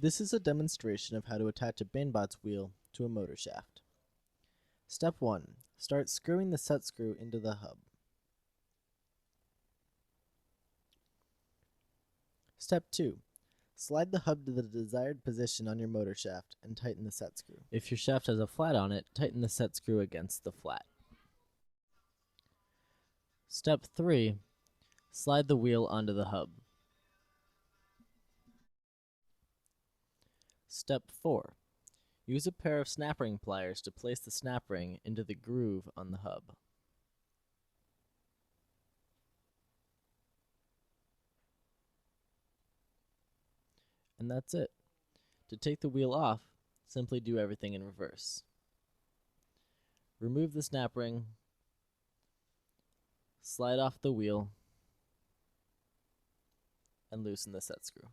This is a demonstration of how to attach a Banebots wheel to a motor shaft. Step 1. Start screwing the set screw into the hub. Step 2. Slide the hub to the desired position on your motor shaft and tighten the set screw. If your shaft has a flat on it, tighten the set screw against the flat. Step 3. Slide the wheel onto the hub. Step 4. Use a pair of snap ring pliers to place the snap ring into the groove on the hub. And that's it. To take the wheel off, simply do everything in reverse. Remove the snap ring, slide off the wheel, and loosen the set screw.